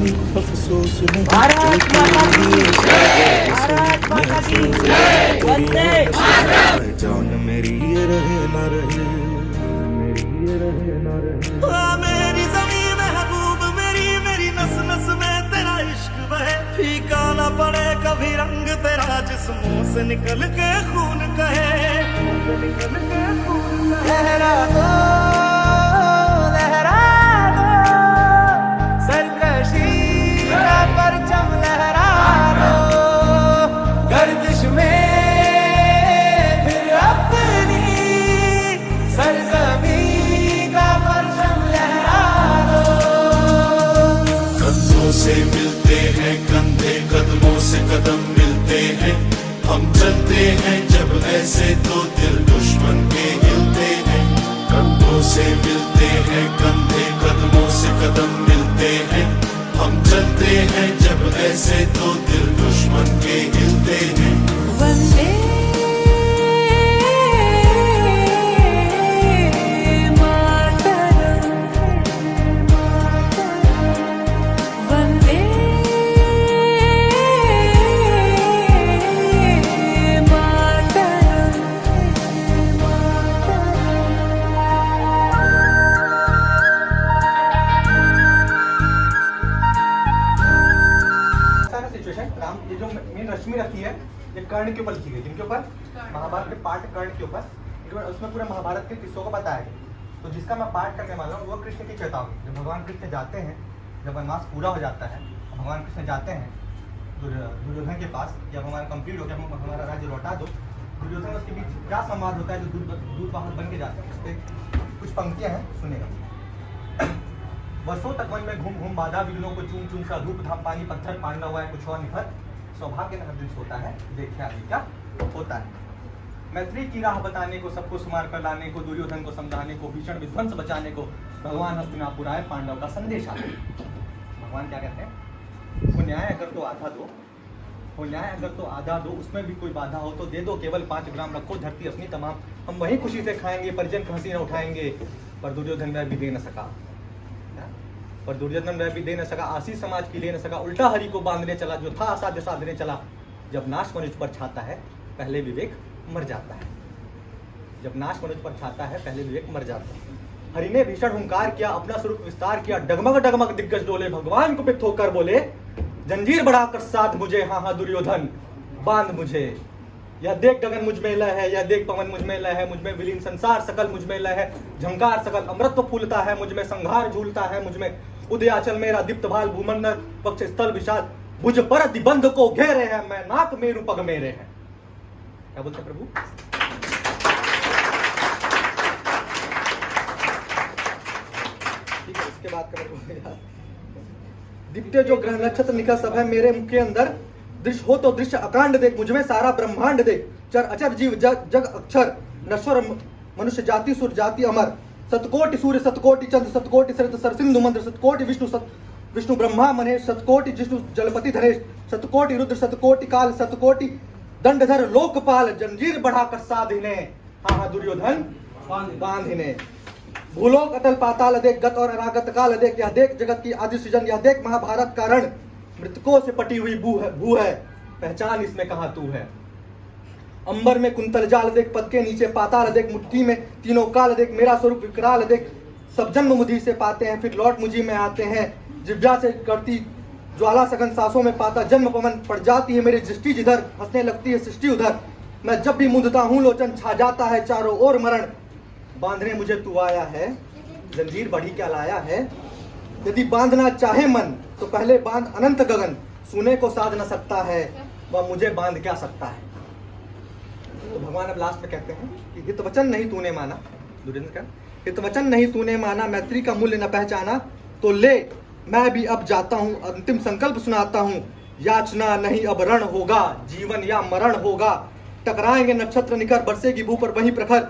कहीं अफसोस नहीं, भारत माता की जय, भारत माता की जय, वंदे मातरम। पहचान मेरी ये रहे ना रहे, मेरी ये रहे ना रहे। मेरी ज़मीं महबूब मेरी, मेरी नस नस में तेरा इश्क बहे, फीका ना पड़े कभी रंग तेरा, जिस्मों से निकल के खून कहे, लहरा दो सरकशी का परचम, लहरा दो गर्दिश में फिर अपनी सरज़मीं का परचम, लहरा दो। कंधों से मिलते हैं कंधे, कदमों से कदम मिलते हैं, हम चलते हैं जब ऐसे तो दिल दुश्मन के हिलते हैं। कंधों से मिलते हैं कंधे, कदमों से कदम मिलते हैं, हम चलते हैं जब ऐसे तो दिल दुश्मन के हिलते हैं। वंदे मातरम, वंदे मातरम। सारा सिचुएशन राम, ये जो मेन रश्मि रखी है ये कर्ण के ऊपर लिखी गई, जिनके ऊपर महाभारत के पाठ कर्ण के ऊपर, उसमें पूरे महाभारत के किस्सों को बताया गया। तो जिसका मैं पाठ करने वाला हूँ वो कृष्ण की चेतावनी। जब भगवान कृष्ण जाते हैं, जब वनवास पूरा हो जाता है, भगवान कृष्ण जाते हैं दुर्योधन के पास, जब हमारा कंप्लीट हो गया, हमारा राज्य लौटा दो, दुर्योधन उसके बीच क्या संवाद होता है जो दूध वाहक बन के जाते हैं, उस पर कुछ पंक्तियाँ हैं, सुनेगा। वर्षों तक वन में घूम घूम बाधा विघ्नों को चूम चूम सा धूप धाम पानी पत्थर पांडा हुआ है कुछ और निफर, सौभाग्य न हर दिन सोता है, देखिए आगे क्या होता है। मैत्री की राह बताने को, सबको सुमार कर लाने को, दुर्योधन को समझाने को, भीषण विध्वंस बचाने को, भगवान हस्तिनापुर आए, पांडव का संदेश आता है। भगवान क्या कहते हैं, वो न्याय अगर तो आधा दो, वो न्याय अगर तो आधा दो, उसमें भी कोई बाधा हो तो दे दो, केवल 5 ग्राम रखो, धरती अपनी तमाम हम वही खुशी से खाएंगे, परिजन की हंसी न उठाएंगे। पर दुर्योधन वह भी दे न सका, पर दुर्योधन वह भी दे न सका, आशी समाज की ले न सका, उल्टा हरि को बांधने चला, जो था असाध्य साधने चला। जब नाश मनुष्य पर छाता है पहले विवेक मर जाता है, जब नाश मनुष्य पर छाता है पहले विवेक मर जाता है। हरि ने भीषण हुंकार किया, अपना स्वरूप विस्तार किया, डगमग डगमग दिग्गज डोले, भगवान को पित होकर बोले, जंजीर बढ़ाकर साध मुझे, हाँ हाँ दुर्योधन बांध मुझे। यह देख गगन मुझ में लय है, यह देख पवन मुझ में लय है, मुझ में विलीन संसार सकल मुझ में लय है, झंकार सकल अमृत फूलता है, मुझ में संघार झूलता है, मुझ में उदयाचल मेरा दीप्त भाल, भूमंडल पक्ष स्थल विशाल, भुज पर दिबंध को घेरे हैं, मैं नाक मेरु पग मेरे हैं। क्या बोलते प्रभु, ठीक है। इसके बाद का दिप्ते जो ग्रह नक्षत्र निकल सब है मेरे मुख के अंदर, दृश्य हो तो दृश्य अकांड देख, मुझ में सारा ब्रह्मांड देख, चर अचर जीव जग जग अक्षर, नश्वर मनुष्य जाति सुर जाति अमर, सतकोटि सूर्य सतकोटि चंद्र सतकोटि सरत सरसिंधु मंद्र, सतकोटि विष्णु ब्रह्मा महेश, सतकोटि जिष्णु जलपति धनेश, सतकोटि रुद्र सतकोटि काल, सतकोटि दंडधर लोकपाल, जंजीर बढ़ाकर साधिने, हाँ हाँ दुर्योधन बांधिने। भूलोक अतल पाताल देख, गत और अनागत काल देख, यह देख जगत की आदि सृजन, यह देख महाभारत का रण, मृतकों से पटी हुई भू है, पहचान इसमें कहाँ तू है। अंबर में कुंतल जाल देख, पद के नीचे पाताल देख, मुट्ठी में तीनों काल देख, मेरा स्वरूप विकराल देख, सब जन्म मुझी से पाते हैं फिर लौट मुझी में आते हैं, जिव्या से करती ज्वाला सघन सांसों में पाता जन्म पवन, पड़ जाती है मेरी दृष्टि जिधर, हंसने लगती है सृष्टि उधर, मैं जब भी मुंदता हूँ लोचन छा जाता है चारों ओर मरण, बांधने मुझे तू आया है, जंजीर बढ़ी क्या लाया है, यदि बांधना चाहे मन तो पहले बांध अनंत गगन, सुने को साध न सकता है वह मुझे बांध क्या सकता है। तो भगवान अब लास्ट में कहते हैं कि हित वचन नहीं तूने माना, दुर्योधन का हित वचन नहीं तूने माना, मैत्री का मूल्य न पहचाना, तो ले मैं भी अब जाता हूँ, अंतिम संकल्प सुनाता हूँ, याचना नहीं अब रण होगा, जीवन या मरण होगा, टकराएंगे नक्षत्र निकर, बरसेगी भू पर वही प्रखर,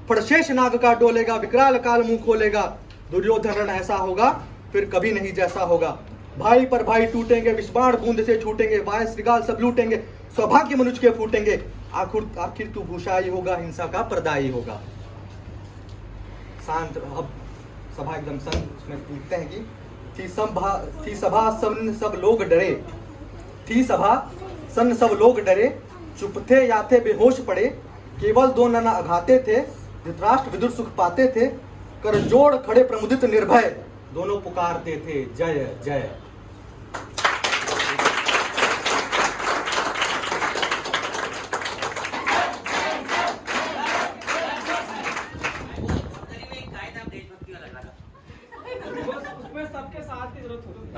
फड़शेष नाग का डोलेगा, विकराल काल मुंह खोलेगा, दुर्योधन रण ऐसा होगा फिर कभी नहीं जैसा होगा, भाई पर भाई टूटेंगे, विषबाण बूंद से छूटेंगे, वाय श्रृगाल सब लूटेंगे, सौभाग्य मनुष्य के फूटेंगे, आखिर तू भूषाई होगा, हिंसा का प्रदायी होगा। शांत अब सभा एकदम शांत, उसमें पूछते हैं कि थी सभा सन सब लोग डरे, थी सभा सन सब लोग डरे, चुप थे या थे बेहोश पड़े, केवल दो नना अघाते थे, धृतराष्ट्र विदुर सुख पाते थे, कर जोड़ खड़े प्रमुदित निर्भय, दोनों पुकारते थे जय जय। उसमें सबके साथ की जरूरत होती है।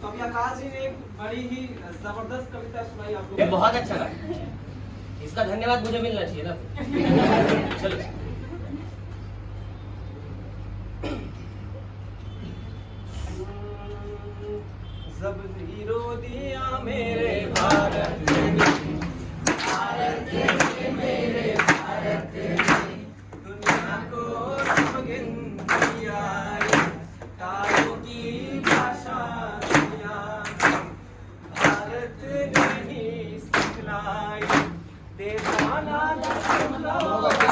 तो अभी आकाश जी ने एक बड़ी ही जबरदस्त कविता सुनाई आप लोगों को। बहुत अच्छा लगा, इसका धन्यवाद मुझे मिलना चाहिए ना। चलो जब हीरो दिया मेरे भारत मेरे भारत दुनिया को रंगीन किया, तारों की भाषा दिया, भारत ने ही सिखलाई, देवाना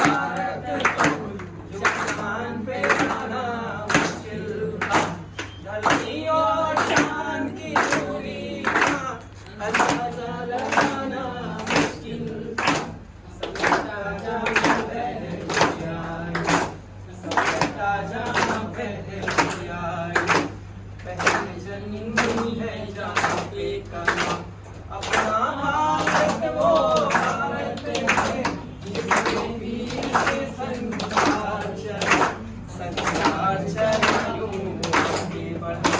भारत को जान पे जाना मुश्किल था, धरती और चांद की दूरी का अंदाजा लगाना मुश्किल था, समझता जाना बह जाए, समझता जाना बह जाए, पहले जन्मी है जहाँ पे कला, अपना भारत वो भारत है, जिसमें वीर से संसार चला, संसार चला यूं आगे बढ़ा,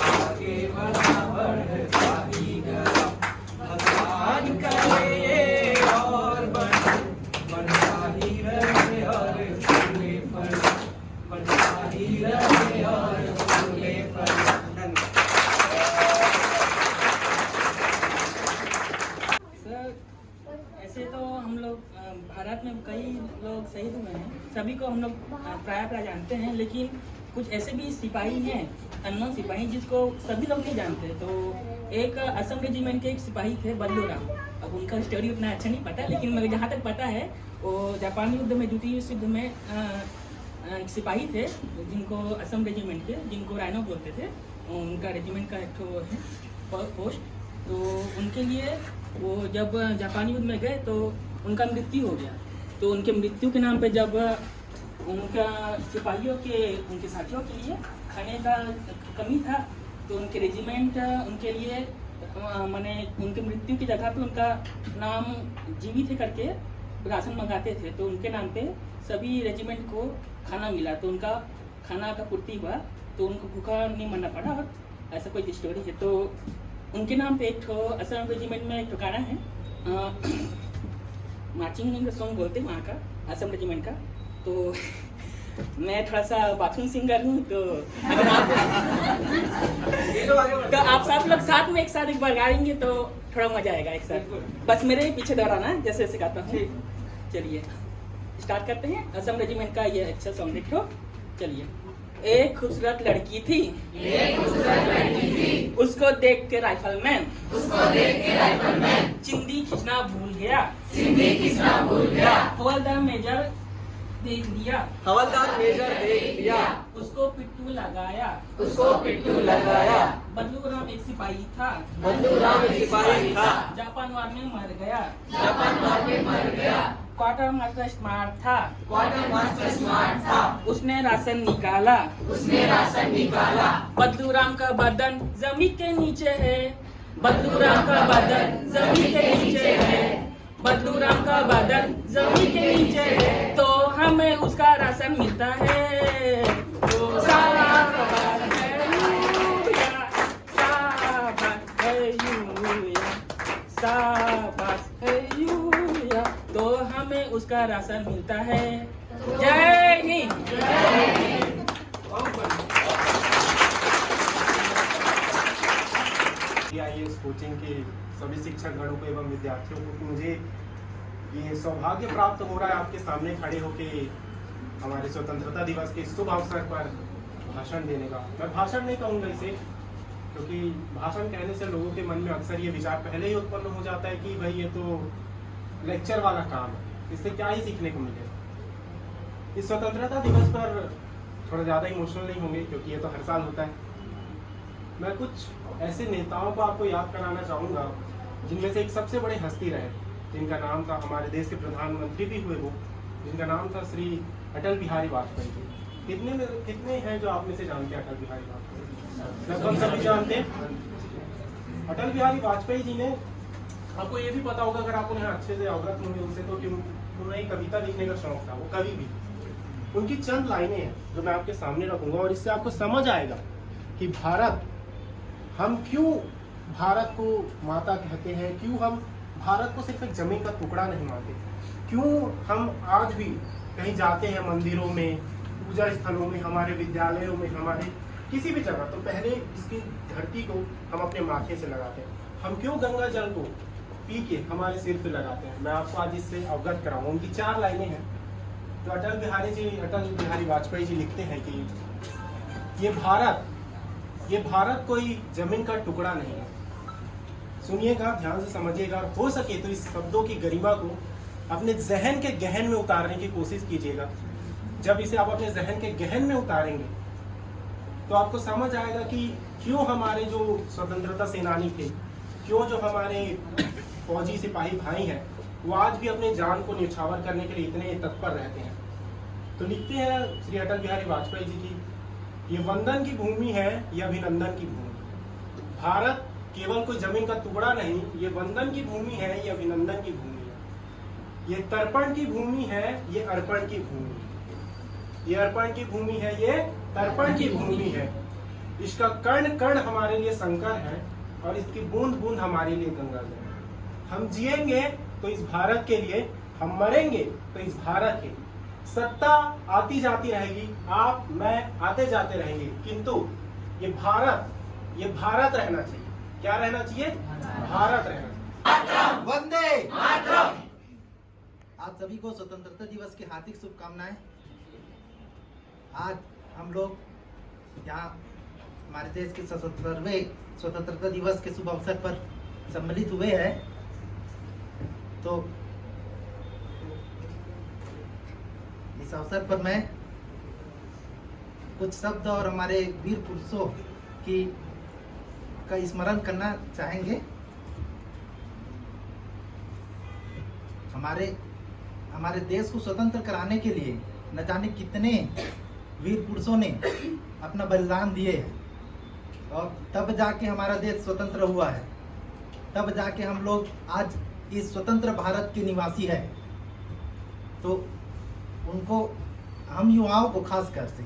आगे बढ़ा बढ़ता ही गया, भगवान करे ये और बढ़े, बढ़ता ही रहे और फूले फल, बढ़ता ही रहे और फूले फल। सर, ऐसे तो हम लोग भारत में कई लोग शहीद हुए हैं, सभी को हम लोग प्राय जानते हैं, लेकिन कुछ ऐसे भी सिपाही हैं, अननोन सिपाही, जिसको सभी लोग नहीं जानते। तो एक असम रेजिमेंट के एक सिपाही थे बल्लू राम, अब उनका स्टोरी उतना अच्छा नहीं पता, लेकिन मुझे जहाँ तक पता है वो जापानी युद्ध में, द्वितीय विश्व युद्ध में एक सिपाही थे, जिनको असम रेजिमेंट के, जिनको राइनो बोलते थे, उनका रेजिमेंट का एक है पोस्ट। तो उनके लिए वो जब जापानी युद्ध में गए तो उनका मृत्यु हो गया। तो उनके मृत्यु के नाम पे जब उनका सिपाहियों के, उनके साथियों के लिए खाने का कमी था, तो उनके रेजिमेंट उनके लिए माने उनके मृत्यु की जगह पे उनका नाम जीवित है करके राशन मंगाते थे। तो उनके नाम पे सभी रेजिमेंट को खाना मिला, तो उनका खाना का पूर्ति हुआ, तो उनको भूखा नहीं मरना पड़ा। ऐसा कोई स्टोरी है। तो उनके नाम पे एक ठो असम रेजिमेंट में एक ठिकाना है, मार्चिंग सॉन्ग बोलते हैं वहाँ का, असम रेजिमेंट का। तो मैं थोड़ा सा बाथरूम सिंगर हूँ, तो अगर आप सब लोग साथ में एक साथ एक बार गाएंगे तो थोड़ा मजा आएगा एक साथ। बस मेरे पीछे दोहराना है जैसे सिखाता हूँ। चलिए स्टार्ट करते हैं। असम रेजिमेंट का ये अच्छा सॉन्ग देखो। चलिए। एक खूबसूरत लड़की थी, उसको देख के राइफलमैन चिंदी खींचना भूल गया, हवलदार मेजर देख लिया, उसको पिट्टू लगाया, बल्लू राम एक सिपाही था, जापान वार में मर गया, क्वार्टर मास्टर स्मार्ट था, उसने राशन निकाला, बल्लू राम का बदन जमीन के नीचे है, बल्लू राम का बदन जमीन के नीचे है, बल्लू राम का बदन जमीन के नीचे है, तो हमें उसका राशन मिलता है। तो तो हमें उसका राशन मिलता है। जय हिंद। IAS कोचिंग के सभी शिक्षकगणों को एवं विद्यार्थियों को कि मुझे ये सौभाग्य प्राप्त हो रहा है आपके सामने खड़े होके हमारे स्वतंत्रता दिवस के शुभ अवसर पर भाषण देने का। मैं भाषण नहीं कहूँगा इसे, क्योंकि भाषण कहने से लोगों के मन में अक्सर ये विचार पहले ही उत्पन्न हो जाता है कि भाई ये तो लेक्चर वाला काम है, इससे क्या ही सीखने को मिलेगा। इस स्वतंत्रता दिवस पर थोड़ा ज़्यादा इमोशनल नहीं होंगे क्योंकि ये तो हर साल होता है। मैं कुछ ऐसे नेताओं को आपको याद कराना चाहूँगा जिनमें से एक सबसे बड़े हस्ती रहे, जिनका नाम था, हमारे देश के प्रधानमंत्री भी हुए वो, जिनका नाम था श्री अटल बिहारी वाजपेयी जी। कितने हैं जो आप में से जानते हैं अटल बिहारी वाजपेयी? लगभग सभी जानते हैं। अटल बिहारी वाजपेयी जी ने, आपको ये भी पता होगा अगर आप उन्हें अच्छे से अवगत होंगे उनसे, तो कि उन्हें कविता लिखने का शौक था, वो कवि भी। उनकी चंद लाइनें हैं जो मैं आपके सामने रखूंगा और इससे आपको समझ आएगा कि भारत, हम क्यों भारत को माता कहते हैं, क्यों हम भारत को सिर्फ एक जमीन का टुकड़ा नहीं मानते, क्यों हम आज भी कहीं जाते हैं मंदिरों में, पूजा स्थलों में, हमारे विद्यालयों में, हमारे किसी भी जगह, तो पहले इसकी धरती को हम अपने माथे से लगाते हैं। हम क्यों गंगा जल को पी के हमारे सिर पे लगाते हैं। मैं आपको आज इससे अवगत कराऊंगा। उनकी 4 लाइनें हैं जो अटल बिहारी वाजपेयी जी लिखते हैं कि ये भारत कोई जमीन का टुकड़ा नहीं है। सुनिएगा, ध्यान से समझिएगा, और हो सके तो इस शब्दों की गरिमा को अपने जहन के गहन में उतारने की कोशिश कीजिएगा। जब इसे आप अपने जहन के गहन में उतारेंगे तो आपको समझ आएगा कि क्यों हमारे जो स्वतंत्रता सेनानी थे, क्यों जो हमारे फौजी सिपाही भाई हैं, वो आज भी अपने जान को न्यौछावर करने के लिए इतने तत्पर रहते हैं। तो लिखते हैं श्री अटल बिहारी वाजपेयी जी की, ये वंदन की भूमि है, ये अभिनंदन की भूमि। भारत केवल कोई जमीन का टुकड़ा नहीं, ये वंदन की भूमि है, ये अभिनंदन की भूमि है। ये तर्पण की भूमि है, ये अर्पण की भूमि है। ये अर्पण की भूमि है, ये तर्पण की भूमि है। इसका कण कण हमारे लिए शंकर है और इसकी बूंद बूंद हमारे लिए गंगा जल। हम जिएंगे तो इस भारत के लिए, हम मरेंगे तो इस भारत के लिए। सत्ता आती जाती रहेगी, आप मैं आते जाते रहेंगे, किंतु ये भारत रहना चाहिए। क्या रहना चाहिए? भारत रहना। वंदे आप सभी को स्वतंत्रता दिवस की हार्दिक शुभकामनाएं। आज हम लोग यहाँ हमारे देश के 77वें स्वतंत्रता दिवस के शुभ अवसर पर सम्मिलित हुए हैं। तो इस अवसर पर मैं कुछ शब्द और हमारे वीर पुरुषों का स्मरण करना चाहेंगे। हमारे देश को स्वतंत्र कराने के लिए न जाने कितने वीर पुरुषों ने अपना बलिदान दिए हैं और तब जाके हमारा देश स्वतंत्र हुआ है, तब जाके हम लोग आज इस स्वतंत्र भारत के निवासी हैं। तो उनको, हम युवाओं को, खास कर से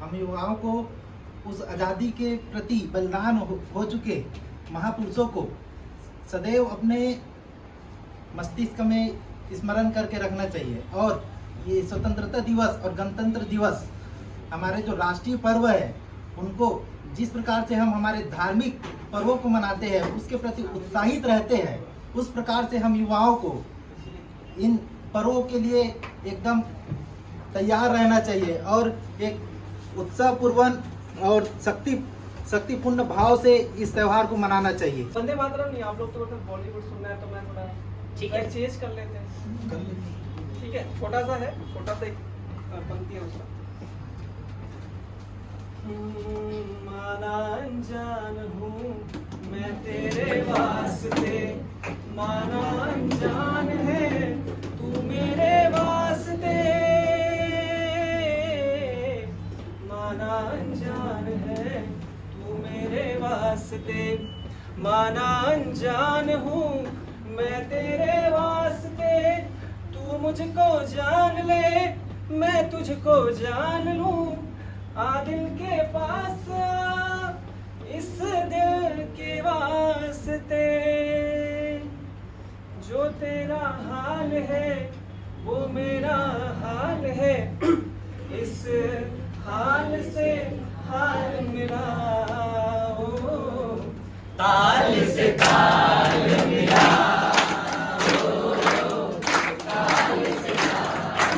हम युवाओं को उस आज़ादी के प्रति बलिदान हो चुके महापुरुषों को सदैव अपने मस्तिष्क में स्मरण करके रखना चाहिए। और ये स्वतंत्रता दिवस और गणतंत्र दिवस हमारे जो राष्ट्रीय पर्व है, उनको जिस प्रकार से हम हमारे धार्मिक पर्वों को मनाते हैं, उसके प्रति उत्साहित रहते हैं, उस प्रकार से हम युवाओं को इन पर्वों के लिए एकदम तैयार रहना चाहिए और एक उत्साहपूर्वक और शक्तिपूर्ण भाव से इस त्यौहार को मनाना चाहिए। वंदे मातरम नहीं, आप लोग तो मतलब बॉलीवुड सुनना है, तो मैं थोड़ा ठीक है, चेंज कर लेते हैं। ठीक है, छोटा सा एक पंक्ति है उसका। माना अनजान हूँ मैं तेरे वास्ते, माना अनजान है तू मेरे वास्ते, माना अनजान है तू मेरे वास्ते, माना अनजान हूँ मैं तेरे वास्ते, तू मुझको जान ले मैं तुझको जान लूं, आ दिल के पास आ इस दिल के वास्ते, जो तेरा हाल है वो मेरा हाल है, इस हाल से हाल मिला हो, ताल से ताल मिला हो, ताल से ताल मिला।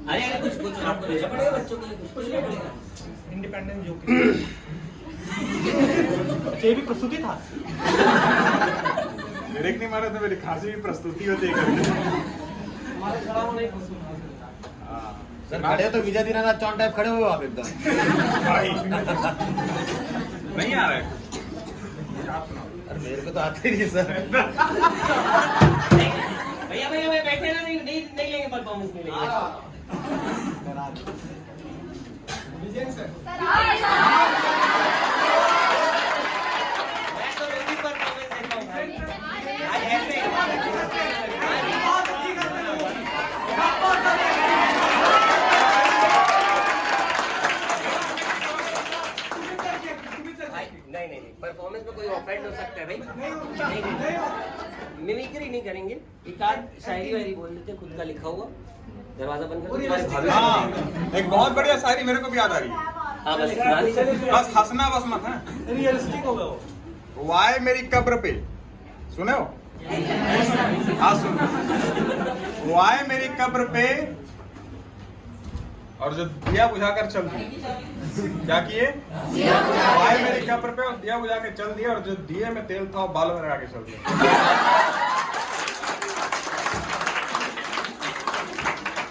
अरे कुछ आपको भेजना पड़ेगा, बच्चों के लिए कुछ नहीं पड़ेगा। इंडिपेंडेंस जो ये भी प्रस्तुति था। ब्रेक नहीं मारा तो मेरी खांसी की प्रस्तुति होती है हमारे खड़ा होने की सर खड़े हो तो विजय दीनानाथ चौन टाइप खड़े हुए हो आप एकदम। भाई नहीं आ रहा है। अरे मेरे को तो आते ही नहीं सर। भैया भैया मैं बैठे ना, नहीं लेंगे परफॉर्मेंस, नहीं लेंगे। मैं तो रोज ही परफॉर्मेंस देता हूँ भाई। आज ऐसे नहीं, परफॉर्मेंस में कोई ऑफेंड हो सकता है भाई। नहीं, मिमिक्री नहीं करेंगे। एक आध शायरी वायरी बोल देते, खुद का लिखा हुआ। दरवाजा बंद कर। हाँ, एक बहुत बढ़िया शायरी मेरे को भी याद आ रही है। हाँ बस सुना लीजिए। बस हंसना बस मत है। रियलिस्टिक हो गया वो। वाय मेरी कब्र पे, सुने हो? हाँ सुनो। वाय मेरी कब्र पे और जो दिया बुझाकर चल दिए। क्या किए? वाय मेरी कब्र पे और दिया बुझा के चल दिया, और जो दिए में तेल था वो बालों में लगा के चल दिया।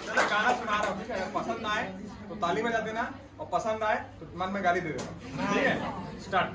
चलो गाना सुना रहा हूँ, ठीक है? पसंद आए तो ताली बजा देना, और पसंद आए तो मन में गाली दे देना, ठीक है? स्टार्ट।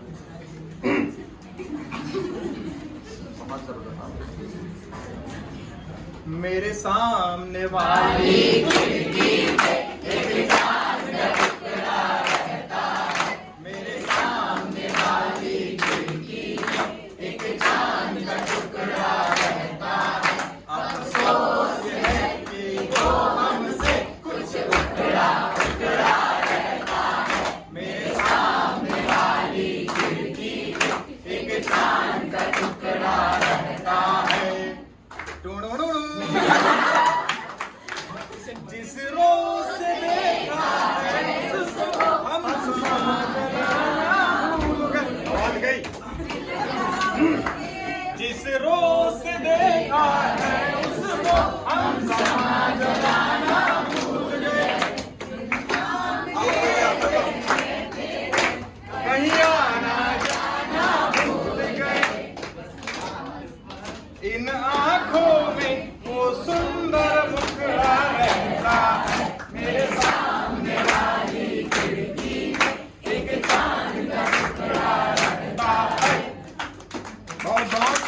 मेरे सामने वाली खिड़की पे एक चांद का टुकड़ा रहता है। मेरे सामने वाली खिड़की पे एक चांद का टुकड़ा रहता है। अफसोस है कि वो हमसे कुछ टुकड़ा टुकड़ा रहता है। मेरे सामने वाली खिड़की पे एक चांद का टुकड़ा रहता है। जिस रोज से देखा है उसको हम आवाज गई। जिस रोज से देखा है उसको हम जलाना भूल गए। कहीं आना जाना भूल गए। इन आँखों में वो सुंदर मुखड़ा रहता है। मेरे सामने वाली खिड़की एक चांद का टुकड़ा रहता है। बहुत बहुत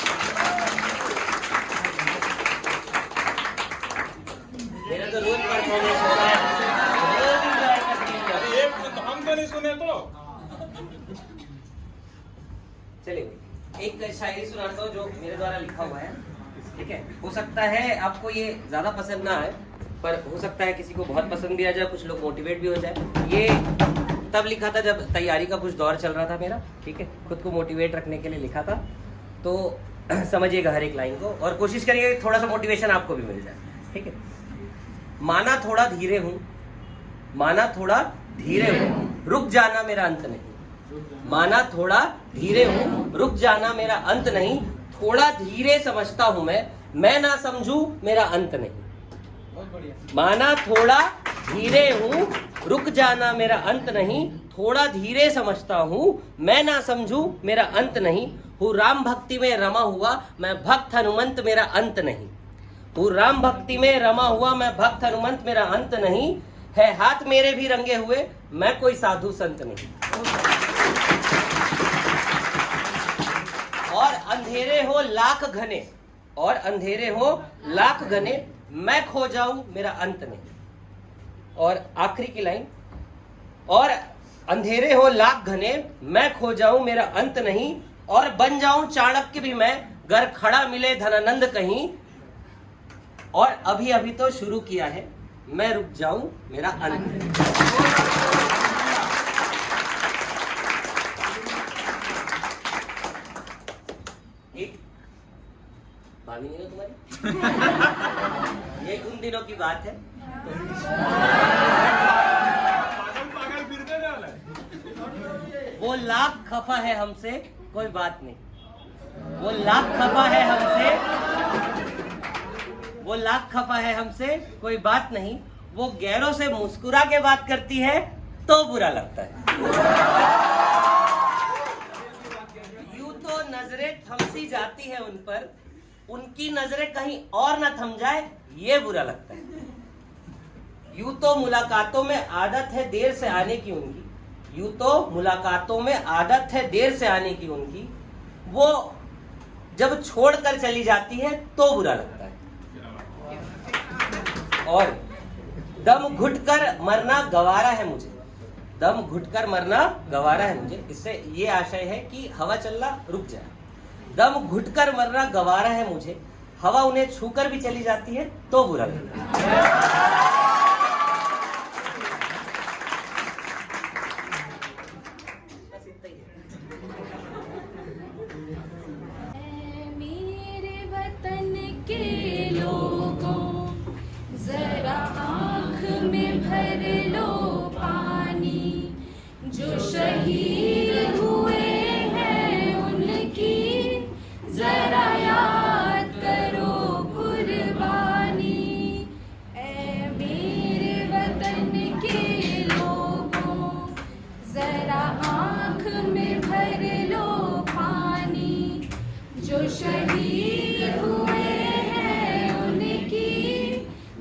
मेरा तो रोज परफॉर्मेंस होता है, रोज enjoy करते हैं। एक तो हम तो नहीं सुने तो। चलिए एक शायरी सुनाता हूँ जो मेरे द्वारा लिखा हुआ है, ठीक है? हो सकता है आपको ये ज्यादा पसंद ना आए, पर हो सकता है किसी को बहुत पसंद भी आ जाए, कुछ लोग मोटिवेट भी हो जाए। ये तब लिखा था जब तैयारी का कुछ दौर चल रहा था मेरा, ठीक है? खुद को मोटिवेट रखने के लिए लिखा था, तो समझिएगा हर एक लाइन को, और कोशिश करिए थोड़ा सा मोटिवेशन आपको भी मिल जाए, ठीक है? माना थोड़ा धीरे हूँ, माना थोड़ा धीरे हूँ, रुक जाना मेरा अंत नहीं। माना थोड़ा धीरे हूँ, रुक जाना मेरा अंत नहीं। थोड़ा धीरे समझता हूँ मैं ना समझूं मेरा अंत नहीं। माना थोड़ा धीरे हूँ, रुक जाना मेरा अंत नहीं। थोड़ा धीरे समझता हूँ, मैं ना समझूं मेरा अंत नहीं। हूँ राम भक्ति में रमा हुआ, मैं भक्त हनुमंत मेरा अंत नहीं। हूँ राम भक्ति में रमा हुआ, मैं भक्त हनुमंत मेरा अंत नहीं। है हाथ मेरे भी रंगे हुए, मैं कोई साधु संत नहीं। और अंधेरे हो लाख घने, और अंधेरे हो लाख घने, मैं खो जाऊं मेरा अंत नहीं। और आखिरी की लाइन, और अंधेरे हो लाख घने, मैं खो जाऊं मेरा अंत नहीं। और बन जाऊं चाणक्य भी मैं, गर खड़ा मिले धनानंद कहीं। और अभी अभी तो शुरू किया है, मैं रुक जाऊं मेरा अंत नहीं। एक भाभी नहीं हो तुम्हारी? ये उन दिनों की बात है। पागल फिरते जाना। वो लाख खफा है हमसे, कोई बात नहीं। वो लाख खफा है हमसे, वो लाख खफा है हमसे, कोई बात नहीं। वो गैरों से मुस्कुरा के बात करती है, तो बुरा लगता है। यूं तो नजरें थमसी जाती है उन पर, उनकी नजरें कहीं और ना थम जाए, ये बुरा लगता है। यूं तो मुलाकातों में आदत है देर से आने की उनकी, यूं तो मुलाकातों में आदत है देर से आने की उनकी, वो जब छोड़कर चली जाती है तो बुरा लगता है। और दम घुटकर मरना गवारा है मुझे, दम घुटकर मरना गवारा है मुझे, इससे ये आशय है कि हवा चलना रुक जाए। दम घुटकर मरना गवारा है मुझे, हवा उन्हें छूकर भी चली जाती है तो बुरा लगता है। मेरे वतन के लोगों जरा आँख में भर लो पानी, जो शहीद हुए हैं उनकी जरा याद करो कुर्बानी। ऐ मेरे वतन के लोगों जरा आँख में भर लो पानी, जो शहीद हुए हैं उनकी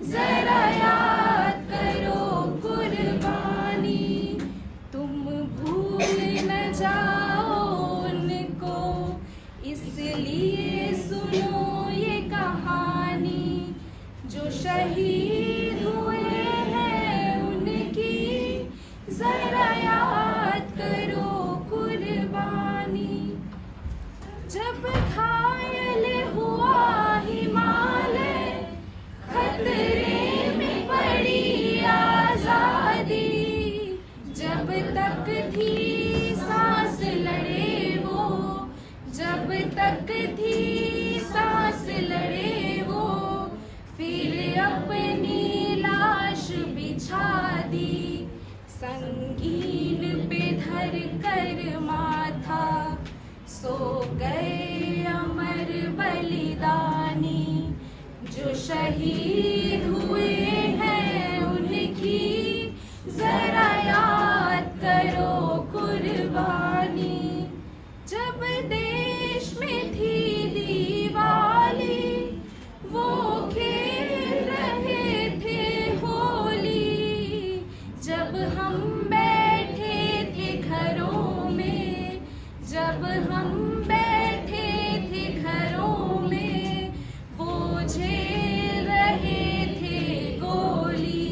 जरा याद करो कुर्बानी। तुम भूल न जाओ उनको, इसलिए सुनो ये कहानी, जो शहीद हुए हैं उनकी जरा याद करो कुर्बानी। जब घायल हुआ हिमालय, खतरे में पड़ी आजादी, जब तक थी सांस लड़े वो, जब तक थी सांस लड़े वो, फिर अपनी लाश बिछा दी, संगीन पे धर कर माथा, सो गए अमर बलिदानी, जो शहीद हुए हैं उनकी जरा याद करो कुर्बानी। जब देश में थी दिवाली, वो खेल रहे थे होली, जब हम बैठे थे घरों में, जब हम बैठे थे घरों में, वो झेल रहे थे गोली,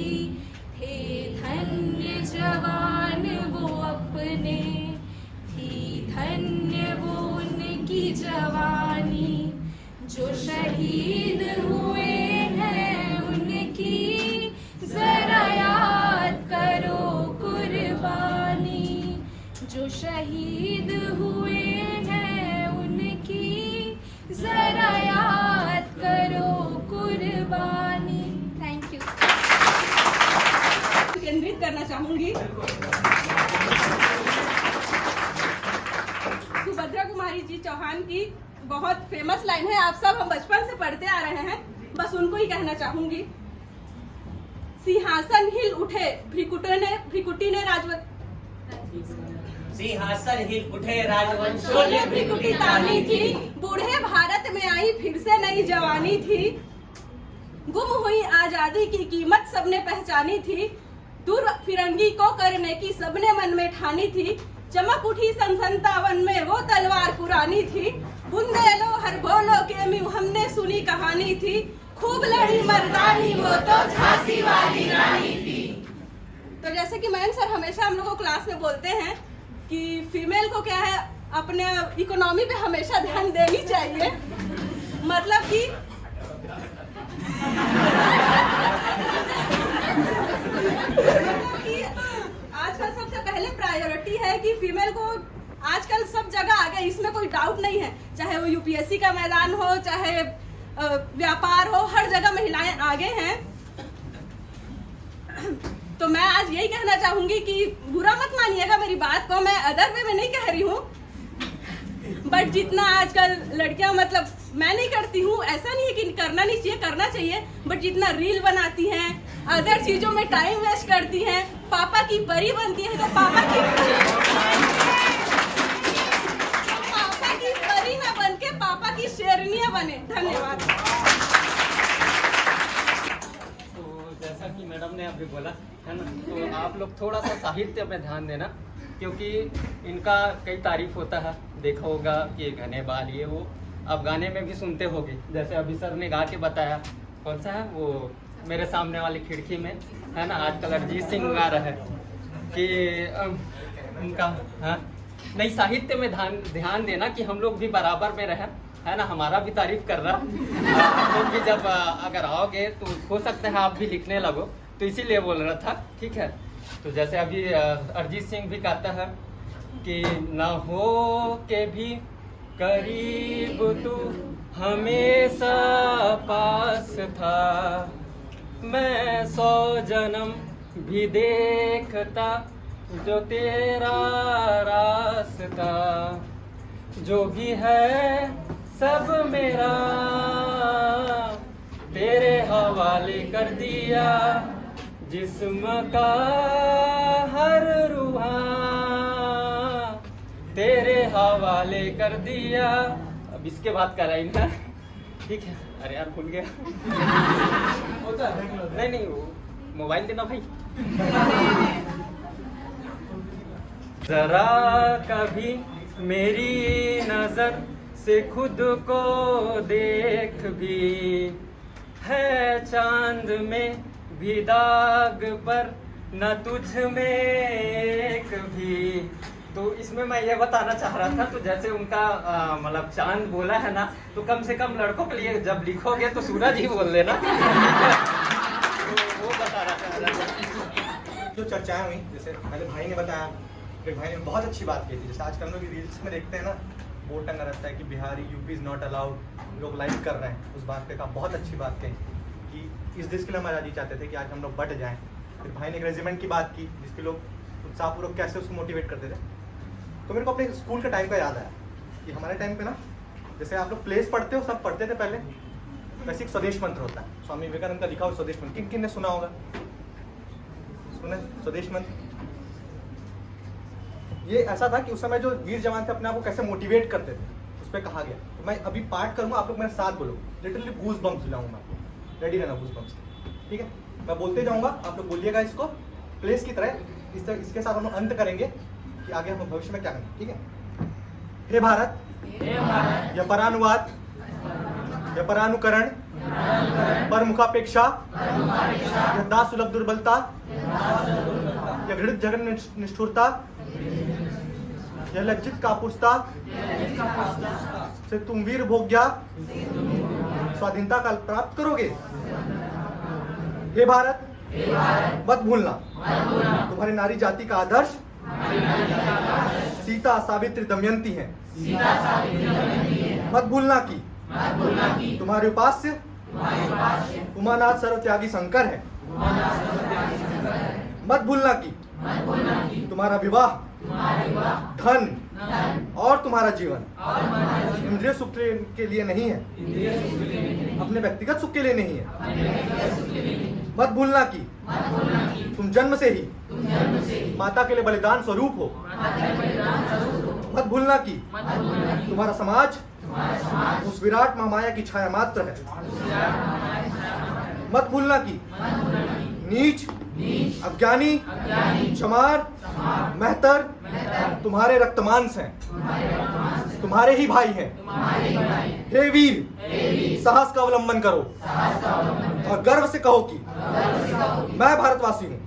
थे धन्य जवान वो अपने, थी धन्य वो उनकी जवानी, जो शहीद हुए हैं उनकी जरा याद करो कुर्बानी, जो शहीद हुए हैं उनकी जरा याद करो कुर्बानी। Thank you. केंद्रित करना चाहूंगी। सुभद्रा कुमारी जी चौहान की बहुत फेमस लाइन है, आप सब हम बचपन से पढ़ते आ रहे हैं, बस उनको ही कहना चाहूंगी। सिंहासन हिल उठे भ्रिकुटी ने राजवंश, सिंहासन हिल उठे राजवंशों ने भ्रिकुटी तानी थी, बूढ़े भारत में आई फिर से नई जवानी थी, गुम हुई आजादी की कीमत सबने पहचानी थी, दूर फिरंगी को करने की सबने मन में ठानी थी, चमक उठी सन 57 में वो तलवार पुरानी थी, बुंदेलो हर बोलो के म्यूं हमने सुनी कहानी थी, खूब लड़ी मर्दानी वो तो झांसी वाली रानी थी। तो जैसे कि मैन सर हमेशा हम लोगों को क्लास में बोलते हैं कि फीमेल को क्या है, अपने इकोनॉमी पे हमेशा ध्यान देनी चाहिए, मतलब कि आजकल सबसे पहले प्रायोरिटी है कि फीमेल को आजकल सब जगह आगे, इसमें कोई डाउट नहीं है, चाहे वो यूपीएससी का मैदान हो, चाहे व्यापार हो, हर जगह महिलाएं आगे हैं। तो मैं आज यही कहना चाहूंगी कि बुरा मत मानिएगा मेरी बात को, मैं अदर वे में नहीं कह रही हूँ, बट जितना आजकल लड़कियां, मतलब मैं नहीं करती हूँ, ऐसा नहीं है कि करना नहीं चाहिए, करना चाहिए, बट जितना रील बनाती हैं, अदर चीजों में टाइम वेस्ट करती हैं, पापा की परी बनती है तो पापा की परी ना बन के पापा की शेरनियां बने। धन्यवाद। तो जैसा कि मैडम ने अभी बोला है ना, तो आप लोग थोड़ा सा साहित्य पे ध्यान देना, क्योंकि इनका कई तारीफ होता है, देखा होगा कि ये गाने बाल ये वो आप गाने में भी सुनते होगे। जैसे अभी सर ने गा के बताया, कौन सा है वो मेरे सामने वाली खिड़की में, है ना, आजकल अरिजीत सिंह गा रहा है कि उनका हाँ नहीं, साहित्य में ध्यान देना कि हम लोग भी बराबर में रहें, है ना, हमारा भी तारीफ कर रहा हम लोग भी जब अगर आओगे तो हो सकता है आप भी लिखने लगो, तो इसीलिए बोल रहा था। ठीक है, तो जैसे अभी अरिजीत सिंह भी कहता है कि ना हो के भी करीब तू हमेशा पास था, मैं 100 जन्म भी देखता जो तेरा रास्ता, जो भी है सब मेरा तेरे हवाले कर दिया, जिस्म का हर रूहा तेरे हवाले कर दिया। अब इसके बाद का लाइन है, ठीक है, अरे यार भूल गया नहीं वो मोबाइल देना भाई। जरा कभी मेरी नजर से खुद को देख भी, है चांद में भी दाग पर न तुझ में एक भी। तो इसमें मैं ये बताना चाह रहा था, तो जैसे उनका मतलब चांद बोला है ना, तो कम से कम लड़कों के लिए जब लिखोगे तो सूरज ही बोल देना। तो वो बता रहा था। जो चर्चाएं हुई, जैसे पहले भाई ने बताया, फिर भाई ने बहुत अच्छी बात की थी। जैसे आजकल हम लोग रील्स में देखते हैं ना, बोर्ड टंगा रहता है कि Bihari UP is not allowed, लोग लाइक कर रहे हैं। उस बात पे का बहुत अच्छी बात कही कि इस देश के लिए हम आज़ादी चाहते थे कि आज हम लोग बढ़ जाएं। फिर भाई ने एक रेजिमेंट की बात की, जिसके लोग उत्साहपूर्वक कैसे उसको मोटिवेट करते थे। तो मेरे को अपने स्कूल के टाइम का याद आया कि हमारे टाइम पे ना, जैसे आप लोग प्लेस पढ़ते हो, सब पढ़ते थे पहले, वैसे एक स्वदेश मंत्र होता है, स्वामी विवेकानंद का लिखा हुआ स्वदेश मंत्र। किन किन ने सुना होगा? सुना स्वदेश मंत्र? ये ऐसा था कि उस समय जो वीर जवान थे अपने आप को कैसे मोटिवेट करते थे, उस पर कहा गया। तो मैं अभी पाठ करूंगा, आप लोग मेरे साथ बोलो, लिटरली गूज बम्स दिलाऊंगा आपको, रेडी रहना गूज बम्स, ठीक है? मैं बोलते जाऊंगा, आप लोग बोलिएगा इसको प्लेस की तरह। इस तरह इसके साथ हम लोग अंत करेंगे कि आगे हम भविष्य में क्या करेंगे, ठीक है? हे भारत, या परानुवाद, या परानुकरण, पर मुखापेक्षा, या दास सुलभ दुर्बलता, या घृणित जघन्य निष्ठुरता, या लज्जित कापुरुषता से तुम वीर भोग्या स्वाधीनता काल प्राप्त करोगे। हे भारत, मत भूलना तुम्हारी नारी जाति का आदर्श सीता, सावित्री, दमयंती है। मत भूलना कि तुम्हारे उपास्य उमानाथ सर्वत्यागी शंकर है। मत भूलना कि तुम्हारा विवाह, धन और तुम्हारा जीवन इंद्रिय सुख के लिए नहीं है, अपने व्यक्तिगत सुख के लिए नहीं है। मत भूलना कि तुम जन्म से ही माता के लिए बलिदान स्वरूप हो। मत भूलना कि तुम्हारा समाज उस विराट महामाया की छाया मात्र है। मत भूलना कि नीच, अज्ञानी, चमार, मेहतर तुम्हारे रक्तमांस हैं, तुम्हारे ही भाई हैं। हे वीर, साहस का अवलंबन करो और गर्व से कहो कि मैं भारतवासी हूँ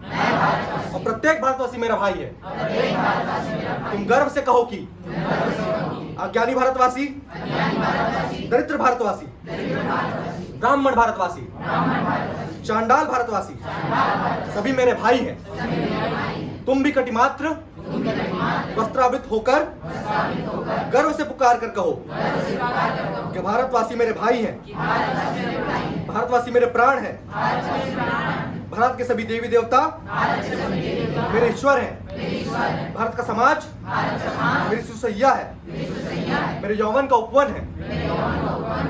और प्रत्येक भारतवासी मेरा भाई है। तुम गर्व से कहो कि अज्ञानी भारतवासी, दरिद्र भारतवासी, ब्राह्मण भारतवासी, चांडाल भारतवासी सभी मेरे भाई हैं। तुम भी कटिमात्र वस्त्रावृत होकर गर्व से पुकार कर कहो कि भारतवासी मेरे भाई हैं, भारतवासी मेरे प्राण हैं, भारत के सभी देवी देवता मेरे ईश्वर हैं, भारत का समाज मेरी सुसैया है, मेरे यौवन का उपवन है,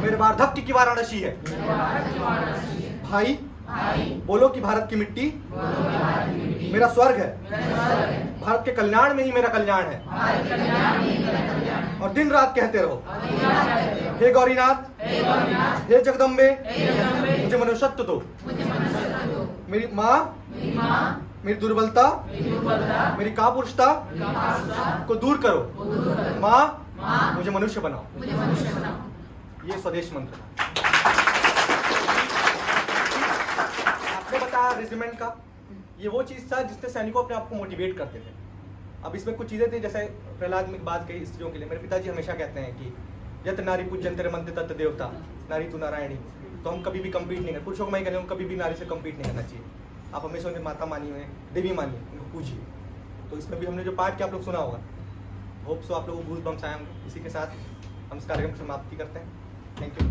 मेरे वार्धक्य की वाराणसी है। भाई बोलो कि भारत की मिट्टी मेरा स्वर्ग है। भारत के कल्याण में ही मेरा कल्याण है। और दिन रात कहते रहो, हे गौरीनाथ, हे जगदम्बे, मुझे मनुष्यत्व दो। मेरी माँ, मेरी दुर्बलता, मेरी कापुरुषता को दूर करो। माँ, मुझे मनुष्य बनाओ। ये स्वदेश मंत्र था। आपने बताया रेजिमेंट का, ये वो चीज था जिससे सैनिकों अपने आप को मोटिवेट करते थे। अब इसमें कुछ चीजें थी, जैसे प्रहलाद में बात कही स्त्रियों के लिए। मेरे पिताजी हमेशा कहते हैं कि यत नारी पूज्यंते मंत्र तत् देवता, नारी तू नारायणी। तो हम कभी भी कम्पीट नहीं करते, पुरुषों को मैं कहता हूँ कभी भी नारी से कम्पीट नहीं करना चाहिए। आप हमेशा उन्हें माता मानिए, उन्हें देवी मानिए, उनको पूजिए। तो इसमें भी हमने जो पाठ किया आप लोग सुना होगा। होप सो आप लोगों को गूज़बम्स आए होंगे। इसी के साथ हम इस कार्यक्रम की समाप्ति करते हैं। Thank you.